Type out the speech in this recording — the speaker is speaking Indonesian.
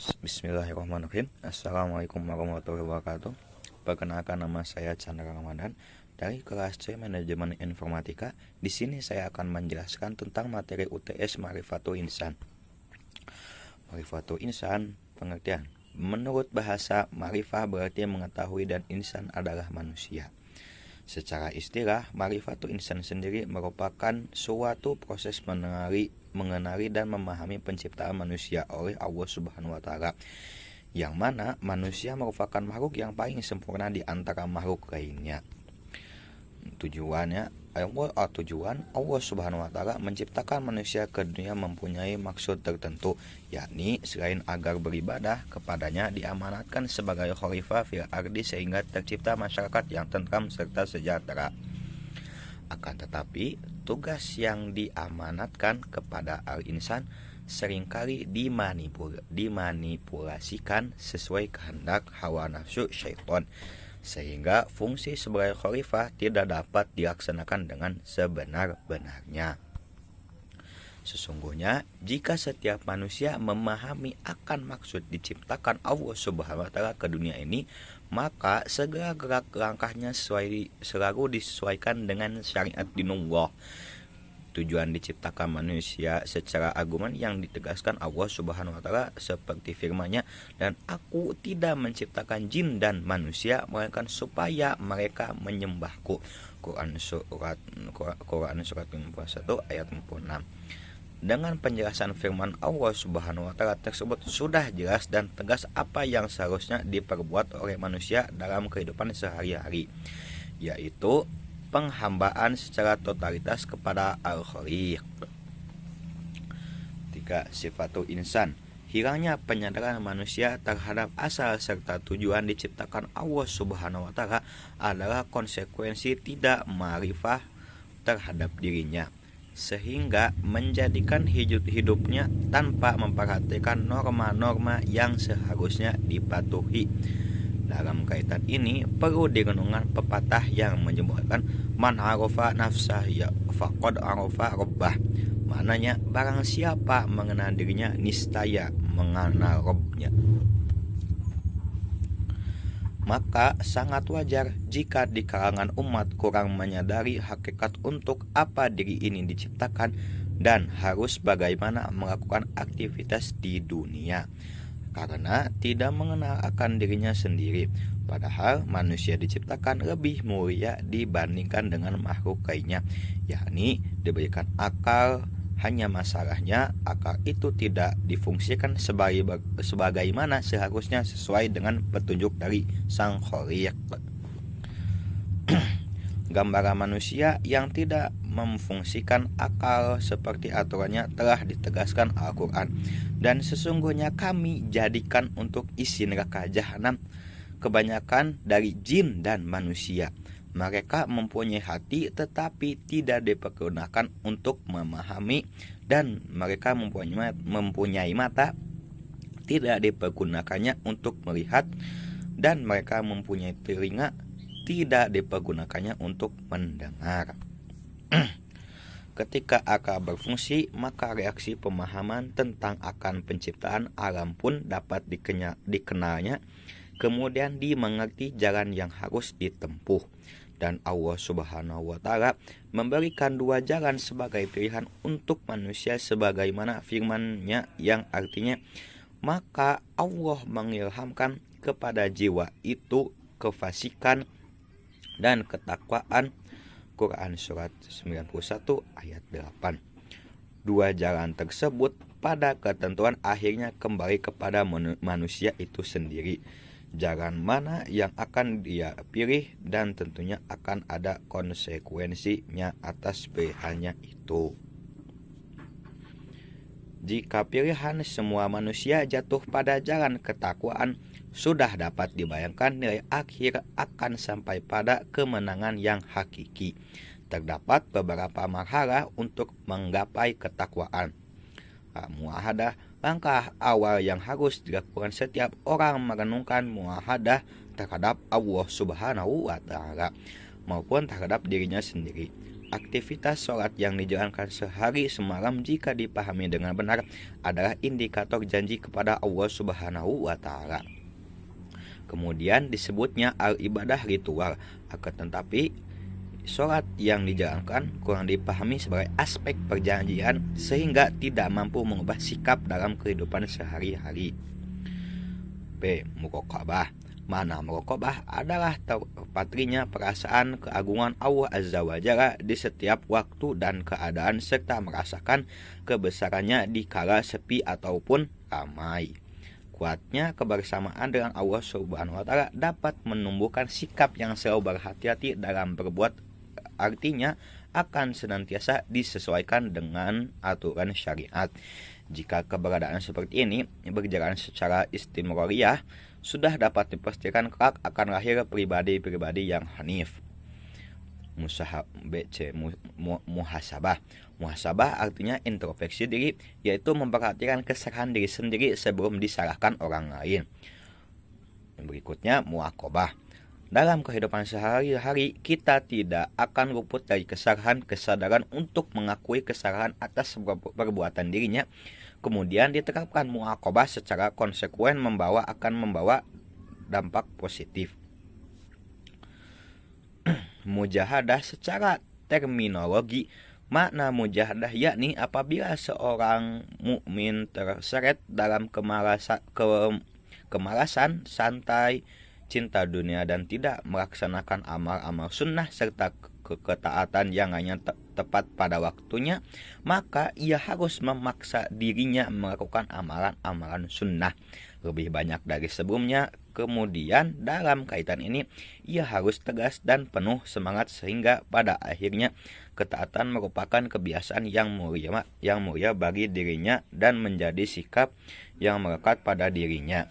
Bismillahirrahmanirrahim. Assalamualaikum warahmatullahi wabarakatuh. Perkenalkan, nama saya Chandra Ramadan dari kelas C Manajemen Informatika. Di sini saya akan menjelaskan tentang materi UTS Ma'rifatul Insan. Ma'rifatul Insan, pengertian. Menurut bahasa, ma'rifah berarti mengetahui dan insan adalah manusia. Secara istilah, ma'rifatul insan sendiri merupakan suatu proses mengenali dan memahami penciptaan manusia oleh Allah Subhanahu wa taala, yang mana manusia merupakan makhluk yang paling sempurna di antara makhluk lainnya. Tujuan Allah Subhanahu wa taala menciptakan manusia ke dunia mempunyai maksud tertentu, yakni selain agar beribadah kepadanya, diamanatkan sebagai khalifah fil ardi sehingga tercipta masyarakat yang tentram serta sejahtera. Akan tetapi, tugas yang diamanatkan kepada al-insan seringkali dimanipulasikan sesuai kehendak hawa nafsu syaitan, sehingga fungsi sebagai khalifah tidak dapat dilaksanakan dengan sebenar-benarnya. Sesungguhnya, jika setiap manusia memahami akan maksud diciptakan Allah Subhanahu wa taala ke dunia ini, maka segala gerak langkahnya selalu disesuaikan dengan syariat dinullah. Tujuan diciptakan manusia secara argumen yang ditegaskan Allah Subhanahu wa taala seperti firman-Nya, dan aku tidak menciptakan jin dan manusia melainkan supaya mereka menyembahku. Quran surat 51 ayat 46. Dengan penjelasan firman Allah Subhanahu wa taala tersebut sudah jelas dan tegas apa yang seharusnya diperbuat oleh manusia dalam kehidupan sehari-hari, yaitu penghambaan secara totalitas kepada Al-Khaliq. 3. Sifatul insan. Hilangnya penyadaran manusia terhadap asal serta tujuan diciptakan Allah Subhanahu wa taala adalah konsekuensi tidak ma'rifah terhadap dirinya, sehingga menjadikan hidupnya tanpa memperhatikan norma-norma yang seharusnya dipatuhi. Dalam kaitan ini perlu direnungkan pepatah yang menyebutkan man arafa nafsah ya faqad arafa rabbah. Maknanya, barang siapa mengenal dirinya niscaya mengenal Rabbnya. Maka sangat wajar jika di kalangan umat kurang menyadari hakikat untuk apa diri ini diciptakan dan harus bagaimana melakukan aktivitas di dunia, karena tidak mengenal akan dirinya sendiri. Padahal manusia diciptakan lebih mulia dibandingkan dengan makhluk lainnya, yakni diberikan akal. Hanya masalahnya, akal itu tidak difungsikan sebagaimana seharusnya sesuai dengan petunjuk dari Sang Khaliq. Gambaran manusia yang tidak memfungsikan akal seperti aturannya telah ditegaskan Al-Quran. Dan sesungguhnya kami jadikan untuk isi neraka jahanam kebanyakan dari jin dan manusia. Mereka mempunyai hati tetapi tidak dipergunakan untuk memahami, dan mereka mempunyai mata tidak dipergunakannya untuk melihat, dan mereka mempunyai telinga tidak dipergunakannya untuk mendengar. Ketika akal berfungsi, maka reaksi pemahaman tentang akan penciptaan alam pun dapat dikenalnya, kemudian dimengerti jalan yang harus ditempuh. Dan Allah Subhanahu wa taala memberikan dua jalan sebagai pilihan untuk manusia sebagaimana firman-Nya yang artinya, maka Allah mengilhamkan kepada jiwa itu kefasikan dan ketakwaan. Quran surat 91 ayat 8. Dua jalan tersebut pada ketentuan akhirnya kembali kepada manusia itu sendiri. Jalan mana yang akan dia pilih, dan tentunya akan ada konsekuensinya atas pilihannya itu. Jika pilihan semua manusia jatuh pada jalan ketakwaan, sudah dapat dibayangkan nilai akhir akan sampai pada kemenangan yang hakiki. Terdapat beberapa marhalah untuk menggapai ketakwaan. Muahadah, langkah awal yang harus dilakukan setiap orang merenungkan muahadah terhadap Allah Subhanahu wa taala maupun terhadap dirinya sendiri. Aktivitas sholat yang dijalankan sehari semalam jika dipahami dengan benar adalah indikator janji kepada Allah Subhanahu wa Ta'ala. Kemudian disebutnya al-ibadah ritual, akan tetapi sholat yang dijalankan kurang dipahami sebagai aspek perjanjian sehingga tidak mampu mengubah sikap dalam kehidupan sehari-hari. B. Muraqabah. Mana muraqabah adalah terpatrinya perasaan keagungan Allah Azza wa Jalla di setiap waktu dan keadaan serta merasakan kebesarannya di kala sepi ataupun ramai. Kuatnya kebersamaan dengan Allah Subhanahu wa Ta'ala dapat menumbuhkan sikap yang selalu berhati-hati dalam berbuat, artinya akan senantiasa disesuaikan dengan aturan syariat. Jika keberadaan seperti ini berjalan secara istimroriyah, sudah dapat dipastikan kelak akan lahir pribadi-pribadi yang hanif. Muhasabah. Muhasabah artinya introspeksi diri, yaitu memperhatikan kesalahan diri sendiri sebelum disalahkan orang lain. Berikutnya muaqabah. Dalam kehidupan sehari-hari, kita tidak akan luput dari kesadaran untuk mengakui kesalahan atas perbuatan dirinya. Kemudian diterapkan muaqabah secara konsekuen akan membawa dampak positif. Mujahadah secara terminologi, makna mujahadah yakni apabila seorang mukmin terseret dalam kemalasan, santai, cinta dunia dan tidak melaksanakan amal-amal sunnah serta ketaatan yang hanya tepat pada waktunya, maka ia harus memaksa dirinya melakukan amalan-amalan sunnah lebih banyak dari sebelumnya. Kemudian dalam kaitan ini ia harus tegas dan penuh semangat sehingga pada akhirnya ketaatan merupakan kebiasaan yang mulia bagi dirinya dan menjadi sikap yang melekat pada dirinya.